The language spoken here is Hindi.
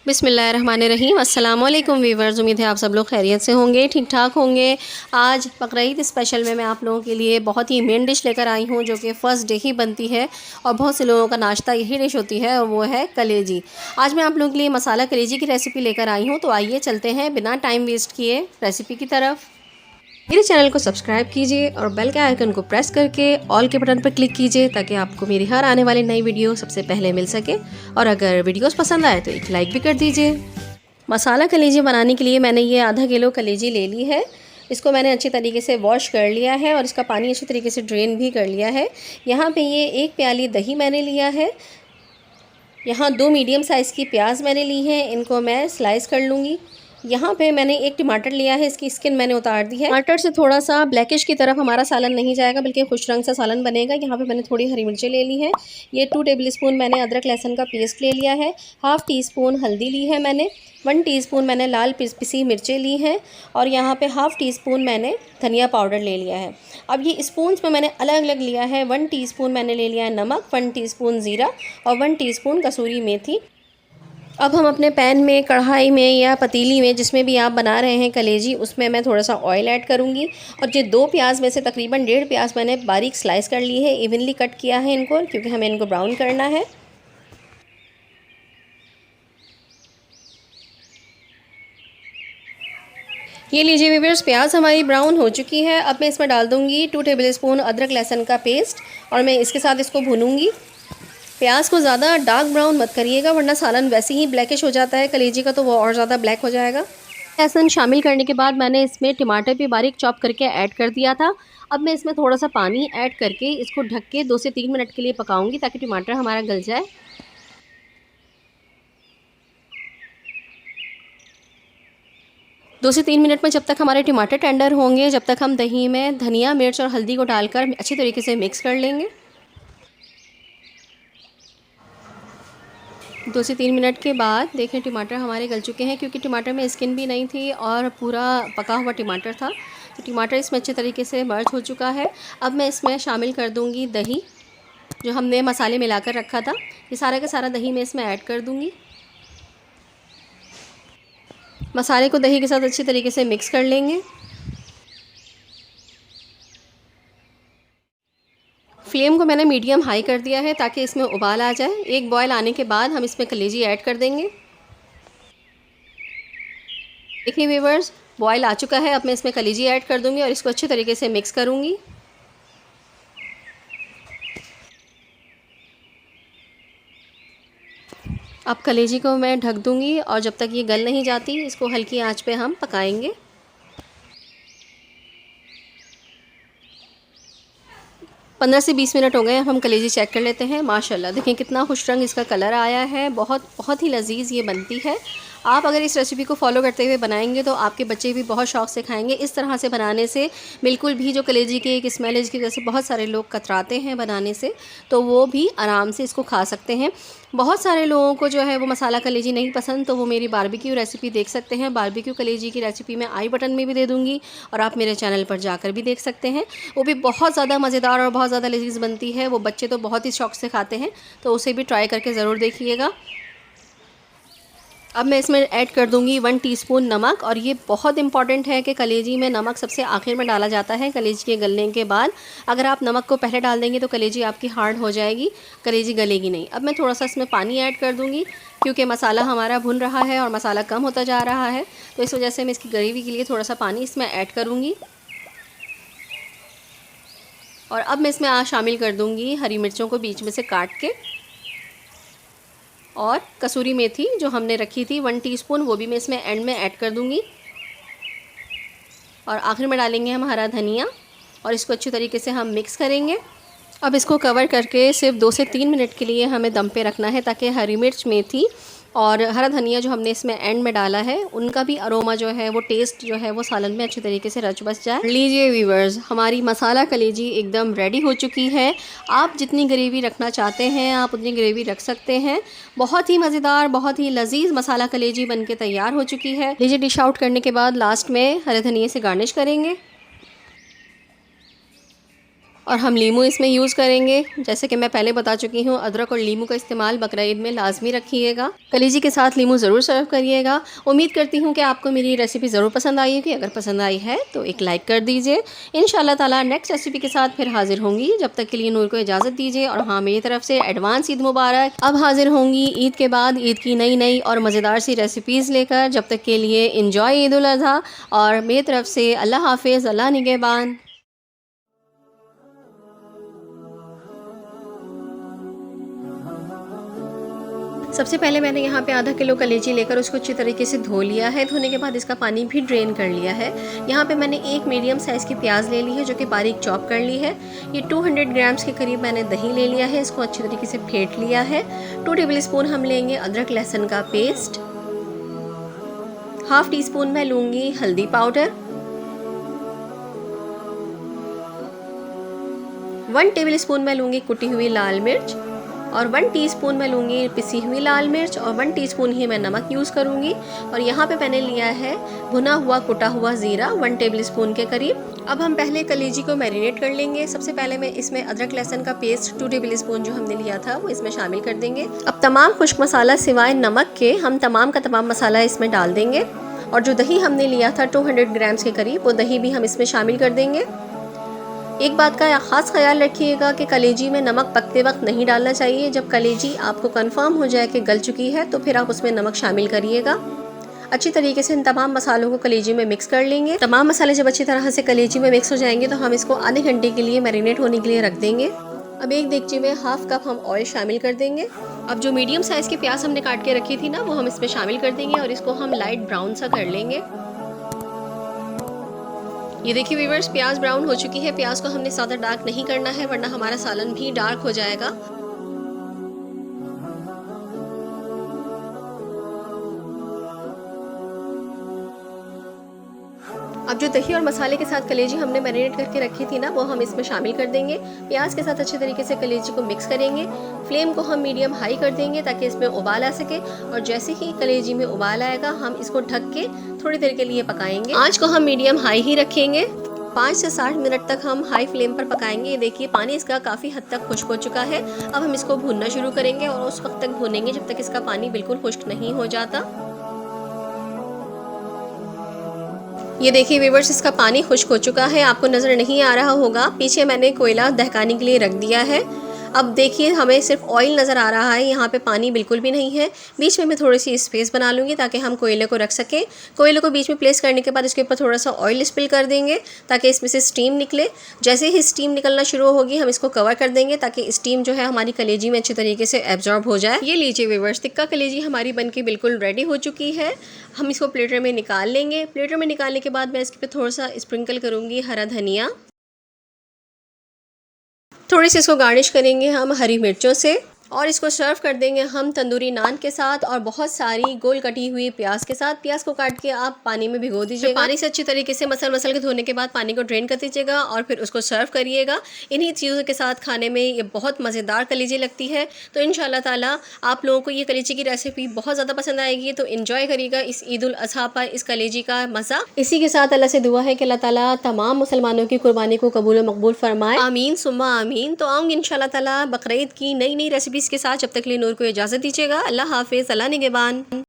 बिस्मिल्लाहिर्रहमानिर्रहीम। अस्सलाम वालेकुम वीवर्स, उम्मीद है आप सब लोग खैरियत से होंगे, ठीक ठाक होंगे। आज बकरीद स्पेशल में मैं आप लोगों के लिए बहुत ही मेन डिश लेकर आई हूँ, जो कि फ़र्स्ट डे ही बनती है और बहुत से लोगों का नाश्ता यही डिश होती है, और वो है कलेजी। आज मैं आप लोगों के लिए मसाला कलेजी की रेसिपी लेकर आई हूँ। तो आइए चलते हैं बिना टाइम वेस्ट किए रेसिपी की तरफ। मेरे चैनल को सब्सक्राइब कीजिए और बेल के आइकन को प्रेस करके ऑल के बटन पर क्लिक कीजिए, ताकि आपको मेरी हर आने वाली नई वीडियो सबसे पहले मिल सके। और अगर वीडियोस पसंद आए तो एक लाइक भी कर दीजिए। मसाला कलेजी बनाने के लिए मैंने ये आधा किलो कलेजी ले ली है। इसको मैंने अच्छी तरीके से वॉश कर लिया है और इसका पानी अच्छी तरीके से ड्रेन भी कर लिया है। यहाँ पे ये 1 प्याली दही मैंने लिया है। यहाँ 2 मीडियम साइज़ की प्याज मैंने ली है, इनको मैं स्लाइस कर लूँगी। यहाँ पे मैंने 1 टमाटर लिया है, इसकी स्किन मैंने उतार दी है। टमाटर से थोड़ा सा ब्लैकिश की तरफ हमारा सालन नहीं जाएगा, बल्कि खुश रंग सा सालन बनेगा। यहाँ पे मैंने थोड़ी हरी मिर्चें ले ली हैं। ये 2 टेबलस्पून मैंने अदरक लहसुन का पेस्ट ले लिया है। हाफ़ टी स्पून हल्दी ली है मैंने। 1 टीस्पून मैंने लाल पिसी मिर्चें ली हैं। और यहाँ पे हाफ़ टी स्पून मैंने धनिया पाउडर ले लिया है। अब ये स्पून्स में मैंने अलग अलग लिया है। 1 टीस्पून मैंने ले लिया है नमक, 1 टीस्पून ज़ीरा और 1 टीस्पून कसूरी मेथी। अब हम अपने पैन में, कढ़ाई में या पतीली में, जिसमें भी आप बना रहे हैं कलेजी, उसमें मैं थोड़ा सा ऑयल ऐड करूँगी। और ये 2 प्याज में से तकरीबन 1.5 प्याज मैंने बारीक स्लाइस कर ली है, इवनली कट किया है इनको, क्योंकि हमें इनको ब्राउन करना है। ये लीजिए व्यूअर्स, प्याज हमारी ब्राउन हो चुकी है। अब मैं इसमें डाल दूँगी 2 टेबलस्पून अदरक लहसुन का पेस्ट, और मैं इसके साथ इसको भूनूँगी। प्याज को ज़्यादा डार्क ब्राउन मत करिएगा, वरना सालन वैसे ही ब्लैकिश हो जाता है कलेजी का, तो वो और ज़्यादा ब्लैक हो जाएगा। लहसुन शामिल करने के बाद मैंने इसमें टमाटर भी बारीक चॉप करके ऐड कर दिया था। अब मैं इसमें थोड़ा सा पानी ऐड करके इसको ढक के 2 से 3 मिनट के लिए पकाऊंगी, ताकि टमाटर हमारा गल जाए। 2 से 3 मिनट में जब तक हमारे टमाटर टेंडर होंगे, जब तक हम दही में धनिया, मिर्च और हल्दी को डालकर अच्छी तरीके से मिक्स कर लेंगे। 2 से 3 मिनट के बाद देखें टमाटर हमारे गल चुके हैं, क्योंकि टमाटर में स्किन भी नहीं थी और पूरा पका हुआ टमाटर था। तो टमाटर इसमें अच्छे तरीके से मर्ज हो चुका है। अब मैं इसमें शामिल कर दूंगी दही, जो हमने मसाले मिलाकर रखा था। ये सारा का सारा दही मैं इसमें ऐड कर दूंगी। मसाले को दही के साथ अच्छी तरीके से मिक्स कर लेंगे। फ्लेम को मैंने मीडियम हाई कर दिया है, ताकि इसमें उबाल आ जाए। एक बॉयल आने के बाद हम इसमें कलेजी ऐड कर देंगे। देखिए व्यूअर्स, बॉयल आ चुका है। अब मैं इसमें कलेजी ऐड कर दूंगी और इसको अच्छे तरीके से मिक्स करूंगी। अब कलेजी को मैं ढक दूंगी, और जब तक ये गल नहीं जाती, इसको हल्की आंच पे हम पकाएंगे। 15 से 20 मिनट हो गए। हम कलेजी चेक कर लेते हैं। माशाल्लाह देखें कितना खुश रंग इसका कलर आया है। बहुत ही लजीज ये बनती है। आप अगर इस रेसिपी को फॉलो करते हुए बनाएंगे तो आपके बच्चे भी बहुत शौक़ से खाएंगे। इस तरह से बनाने से बिल्कुल भी जो कलेजी की एक स्मेल है, जिसकी वजह से बहुत सारे लोग कतराते हैं बनाने से, तो वो भी आराम से इसको खा सकते हैं। बहुत सारे लोगों को जो है वो मसाला कलेजी नहीं पसंद, तो वो मेरी बारबेक्यू रेसिपी देख सकते हैं। बारबेक्यू कलेजी की रेसिपी मैं आई बटन में भी दे दूँगी, और आप मेरे चैनल पर जाकर भी देख सकते हैं। वो भी बहुत ज़्यादा मज़ेदार और बहुत ज़्यादा लजीज़ बनती है। वो बच्चे तो बहुत ही शौक़ से खाते हैं, तो उसे भी ट्राई करके ज़रूर देखिएगा। अब मैं इसमें ऐड कर दूंगी 1 टीस्पून नमक। और ये बहुत इंपॉर्टेंट है कि कलेजी में नमक सबसे आखिर में डाला जाता है, कलेजी के गलने के बाद। अगर आप नमक को पहले डाल देंगे तो कलेजी आपकी हार्ड हो जाएगी, कलेजी गलेगी नहीं। अब मैं थोड़ा सा इसमें पानी ऐड कर दूंगी, क्योंकि मसाला हमारा भुन रहा है और मसाला कम होता जा रहा है, तो इस वजह से मैं इसकी ग्रेवी के लिए थोड़ा सा पानी इसमें ऐड करूँगी। और अब मैं इसमें शामिल कर दूँगी हरी मिर्चों को बीच में से काट के, और कसूरी मेथी जो हमने रखी थी 1 टीस्पून, वो भी मैं इसमें एंड में ऐड कर दूंगी। और आखिर में डालेंगे हम हरा धनिया, और इसको अच्छी तरीके से हम मिक्स करेंगे। अब इसको कवर करके सिर्फ 2 से 3 मिनट के लिए हमें दम पे रखना है, ताकि हरी मिर्च, मेथी और हरा धनिया जो हमने इसमें एंड में डाला है, उनका भी अरोमा जो है, वो टेस्ट जो है, वो सालन में अच्छी तरीके से रच बस जाए। लीजिए व्यूअर्स, हमारी मसाला कलेजी एकदम रेडी हो चुकी है। आप जितनी ग्रेवी रखना चाहते हैं आप उतनी ग्रेवी रख सकते हैं। बहुत ही मज़ेदार, बहुत ही लजीज मसाला कलेजी बनके तैयार हो चुकी है। लीजिए, डिश आउट करने के बाद लास्ट में हरे धनिए से गार्निश करेंगे। और हम लीमू इसमें यूज़ करेंगे। जैसे कि मैं पहले बता चुकी हूँ, अदरक और लीमू का इस्तेमाल बकरा ईद में लाजमी रखिएगा। कलेजी के साथ लीमू ज़रूर सर्व करिएगा। उम्मीद करती हूँ कि आपको मेरी रेसिपी ज़रूर पसंद आई होगी। अगर पसंद आई है तो एक लाइक कर दीजिए। इंशाल्लाह ताला नेक्स्ट रेसिपी के साथ फिर हाजिर होंगी। जब तक के लिए नूर को इजाज़त दीजिए। और हाँ, मेरी तरफ से एडवांस ईद मुबारक। अब हाजिर होंगी ईद के बाद ईद की नई नई और मज़ेदार सी रेसिपीज़ लेकर। जब तक के लिए इंजॉय ईद उल अज़हा। और मेरी तरफ से अल्लाह हाफिज़, अल्लाह निगहबान। सबसे पहले मैंने यहाँ पे आधा किलो कलेजी लेकर उसको अच्छी तरीके से धो लिया है। धोने के बाद इसका पानी भी ड्रेन कर लिया है। यहाँ पे मैंने एक मीडियम साइज़ की प्याज ले ली है जो कि बारीक चॉप कर ली है। ये 200 ग्राम्स के करीब मैंने दही ले लिया है, इसको अच्छी तरीके से फेंट लिया है। 2 टेबल स्पून हम लेंगे अदरक लहसुन का पेस्ट। हाफ टी स्पून मैं लूँगी हल्दी पाउडर। 1 टेबल स्पून मैं लूँगी कुटी हुई लाल मिर्च। और 1 टीस्पून मैं लूँगी पिसी हुई लाल मिर्च। और 1 टीस्पून ही मैं नमक यूज़ करूँगी। और यहाँ पे मैंने लिया है भुना हुआ कुटा हुआ ज़ीरा 1 टेबल स्पून के करीब। अब हम पहले कलेजी को मैरिनेट कर लेंगे। सबसे पहले मैं इसमें अदरक लहसुन का पेस्ट 2 टेबल स्पून जो हमने लिया था वो इसमें शामिल कर देंगे। अब तमाम खुश्क मसाला सिवाय नमक के हम तमाम का तमाम मसाला इसमें डाल देंगे। और जो दही हमने लिया था 200 ग्राम्स के करीब, वो दही भी हम इसमें शामिल कर देंगे। एक बात का ख़ास ख्याल रखिएगा कि कलेजी में नमक पकते वक्त नहीं डालना चाहिए। जब कलेजी आपको कंफर्म हो जाए कि गल चुकी है तो फिर आप उसमें नमक शामिल करिएगा। अच्छी तरीके से इन तमाम मसालों को कलेजी में मिक्स कर लेंगे। तमाम मसाले जब अच्छी तरह से कलेजी में मिक्स हो जाएंगे तो हम इसको आधे घंटे के लिए मैरिनेट होने के लिए रख देंगे। अब एक देगची में हाफ कप हम ऑयल शामिल कर देंगे। अब जो मीडियम साइज़ की प्याज हमने काट के रखी थी ना, वो हम इसमें शामिल कर देंगे और इसको हम लाइट ब्राउन सा कर लेंगे। ये देखिए व्यूअर्स, प्याज ब्राउन हो चुकी है। प्याज को हमने ज़्यादा डार्क नहीं करना है वरना हमारा सालन भी डार्क हो जाएगा। अब जो दही और मसाले के साथ कलेजी हमने मैरिनेट करके रखी थी ना, वो हम इसमें शामिल कर देंगे। प्याज के साथ अच्छे तरीके से कलेजी को मिक्स करेंगे। फ्लेम को हम मीडियम हाई कर देंगे ताकि इसमें उबाल आ सके। और जैसे ही कलेजी में उबाल आएगा हम इसको ढक के थोड़ी देर के लिए पकाएंगे। आंच को हम मीडियम हाई ही रखेंगे। 5 से 7 मिनट तक हम हाई फ्लेम पर पकाएंगे। ये देखिए पानी इसका काफ़ी हद तक खुश्क हो चुका है। अब हम इसको भूनना शुरू करेंगे और उस वक्त तक भूनेंगे जब तक इसका पानी बिल्कुल खुश्क नहीं हो जाता। ये देखिए व्यूअर्स, इसका पानी खुश्क हो चुका है। आपको नज़र नहीं आ रहा होगा, पीछे मैंने कोयला दहकाने के लिए रख दिया है। अब देखिए हमें सिर्फ ऑयल नज़र आ रहा है, यहाँ पे पानी बिल्कुल भी नहीं है। बीच में मैं थोड़ी सी स्पेस बना लूँगी ताकि हम कोयले को रख सकें। कोयले को बीच में प्लेस करने के बाद इसके ऊपर थोड़ा सा ऑयल स्पिल कर देंगे ताकि इसमें से स्टीम निकले। जैसे ही स्टीम निकलना शुरू होगी हम इसको कवर कर देंगे ताकि स्टीम जो है हमारी कलेजी में अच्छी तरीके से एब्जॉर्ब हो जाए। ये लीजिए व्यूअर्स, टिक्का कलेजी हमारी बन के बिल्कुल रेडी हो चुकी है। हम इसको प्लेटर में निकाल लेंगे। प्लेटर में निकालने के बाद मैं इसके पे थोड़ा सा स्प्रिंकल करूँगी हरा धनिया। थोड़ी सी इसको गार्निश करेंगे हम हरी मिर्चों से। और इसको सर्व कर देंगे हम तंदूरी नान के साथ और बहुत सारी गोल कटी हुई प्याज के साथ। प्याज को काट के आप पानी में भिगो दीजिएगा। पानी से अच्छी तरीके से मसल के धोने के बाद पानी को ड्रेन कर दीजिएगा और फिर उसको सर्व करिएगा। इन्हीं चीज़ों के साथ खाने में ये बहुत मज़ेदार कलेजी लगती है। तो इंशाल्लाह ताला आप लोगों को ये कलेजी की रेसिपी बहुत ज़्यादा पसंद आएगी। तो इन्जॉय करिएगा इस ईद उल अज़हा पर इस कलेजी का मज़ा। इसी के साथ अल्लाह से दुआ है कि अल्लाह ताला तमाम मुसलमानों की कुर्बानी को कबूल मकबूल फरमाए। आमीन सुम्मा आमीन। तो आऊँगी इंशाल्लाह ताला बकरीद की नई नई रेसिपीज़ के साथ। जब तक के लिए नूर को इजाज़त दीजिएगा। अल्लाह हाफिज़, अल्लाह निगहबान।